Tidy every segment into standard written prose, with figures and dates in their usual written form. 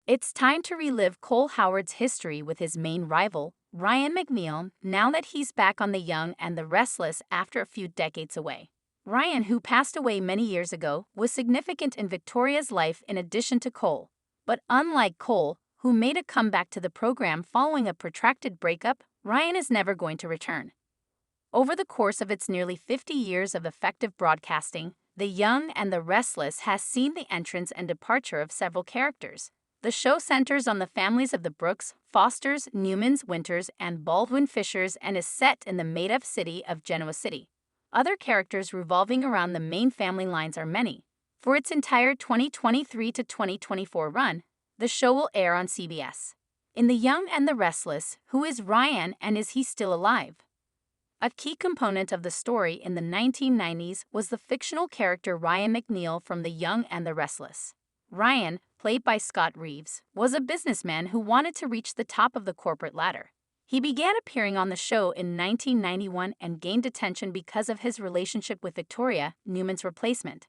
It's time to relive Cole Howard's history with his main rival, Ryan McNeil, now that he's back on The Young and the Restless after a few decades away. Ryan, who passed away many years ago, was significant in Victoria's life in addition to Cole. But unlike Cole, who made a comeback to the program following a protracted breakup, Ryan is never going to return. Over the course of its nearly 50 years of effective broadcasting, The Young and the Restless has seen the entrance and departure of several characters. The show centers on the families of the Brooks, Fosters, Newmans, Winters, and Baldwin Fishers and is set in the made-up city of Genoa City. Other characters revolving around the main family lines are many. For its entire 2023 to 2024 run, the show will air on CBS. In The Young and the Restless, who is Ryan and is he still alive? A key component of the story in the 1990s was the fictional character Ryan McNeil from The Young and the Restless. Ryan, played by Scott Reeves, was a businessman who wanted to reach the top of the corporate ladder. He began appearing on the show in 1991 and gained attention because of his relationship with Victoria, Newman's replacement.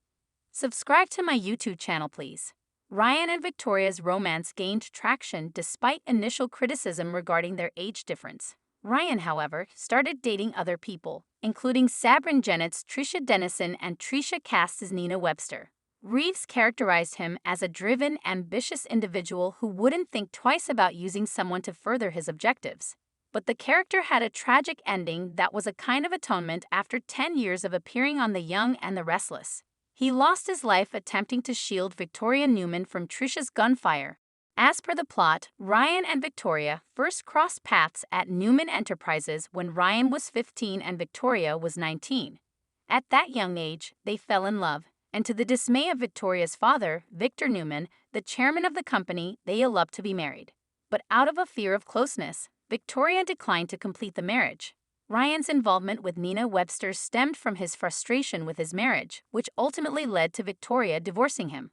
Subscribe to my YouTube channel, please. Ryan and Victoria's romance gained traction despite initial criticism regarding their age difference. Ryan, however, started dating other people, including Sabrin Jennett's Tricia Dennison and Tricia Cast's Nina Webster. Reeves characterized him as a driven, ambitious individual who wouldn't think twice about using someone to further his objectives. But the character had a tragic ending that was a kind of atonement after 10 years of appearing on The Young and the Restless. He lost his life attempting to shield Victoria Newman from Tricia's gunfire. As per the plot, Ryan and Victoria first crossed paths at Newman Enterprises when Ryan was 15 and Victoria was 19. At that young age, they fell in love, and to the dismay of Victoria's father, Victor Newman, the chairman of the company, they eloped to be married. But out of a fear of closeness, Victoria declined to complete the marriage. Ryan's involvement with Nina Webster stemmed from his frustration with his marriage, which ultimately led to Victoria divorcing him.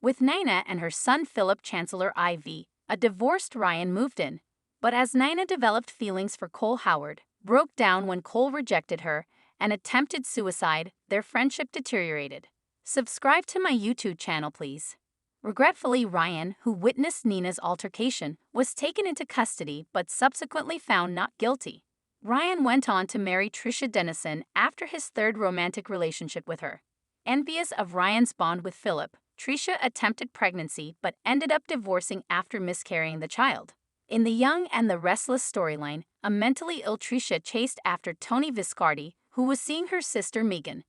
With Nina and her son Philip Chancellor IV, a divorced Ryan moved in. But as Nina developed feelings for Cole Howard, broke down when Cole rejected her, and attempted suicide, their friendship deteriorated. Subscribe to my YouTube channel, please. Regretfully, Ryan, who witnessed Nina's altercation, was taken into custody but subsequently found not guilty. Ryan went on to marry Tricia Dennison after his third romantic relationship with her. Envious of Ryan's bond with Philip, Tricia attempted pregnancy but ended up divorcing after miscarrying the child. In The Young and the Restless storyline, a mentally ill Tricia chased after Tony Viscardi, who was seeing her sister Megan.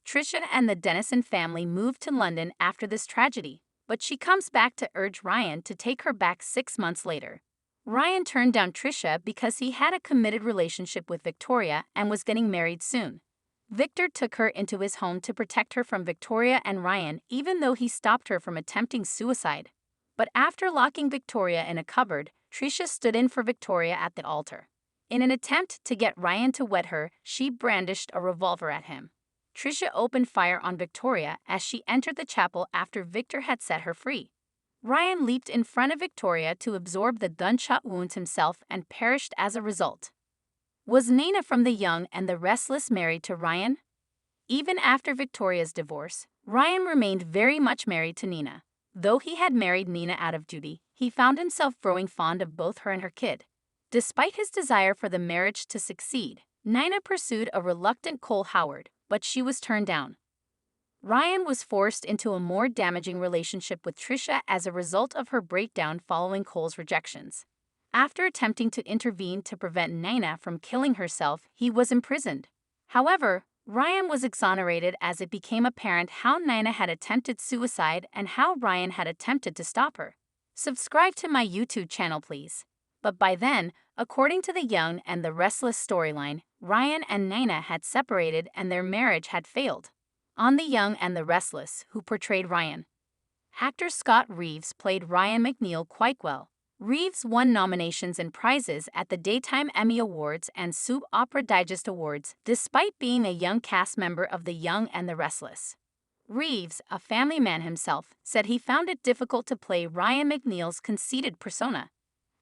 Tricia and the Dennison family moved to London after this tragedy, but she comes back to urge Ryan to take her back 6 months later. Ryan turned down Tricia because he had a committed relationship with Victoria and was getting married soon. Victor took her into his home to protect her from Victoria and Ryan, even though he stopped her from attempting suicide. But after locking Victoria in a cupboard, Tricia stood in for Victoria at the altar. In an attempt to get Ryan to wed her, she brandished a revolver at him. Tricia opened fire on Victoria as she entered the chapel after Victor had set her free. Ryan leaped in front of Victoria to absorb the gunshot wounds himself and perished as a result. Was Nina from The Young and the Restless married to Ryan? Even after Victoria's divorce, Ryan remained very much married to Nina. Though he had married Nina out of duty, he found himself growing fond of both her and her kid. Despite his desire for the marriage to succeed, Nina pursued a reluctant Cole Howard, but she was turned down. Ryan was forced into a more damaging relationship with Tricia as a result of her breakdown following Cole's rejections. After attempting to intervene to prevent Nina from killing herself, he was imprisoned. However, Ryan was exonerated as it became apparent how Nina had attempted suicide and how Ryan had attempted to stop her. Subscribe to my YouTube channel, please. But by then, according to The Young and the Restless storyline, Ryan and Nina had separated and their marriage had failed. On The Young and the Restless, who portrayed Ryan? Actor Scott Reeves played Ryan McNeil quite well. Reeves won nominations and prizes at the Daytime Emmy Awards and Soap Opera Digest Awards, despite being a young cast member of The Young and the Restless. Reeves, a family man himself, said he found it difficult to play Ryan McNeil's conceited persona.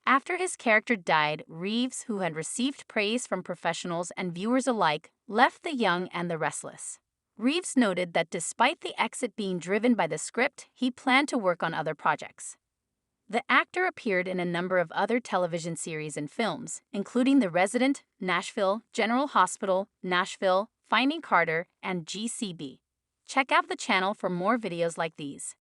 After his character died, Reeves, who had received praise from professionals and viewers alike, left The Young and the Restless. Reeves noted that despite the exit being driven by the script, he planned to work on other projects. The actor appeared in a number of other television series and films, including The Resident, Nashville, General Hospital, Nashville, Finding Carter, and GCB. Check out the channel for more videos like these.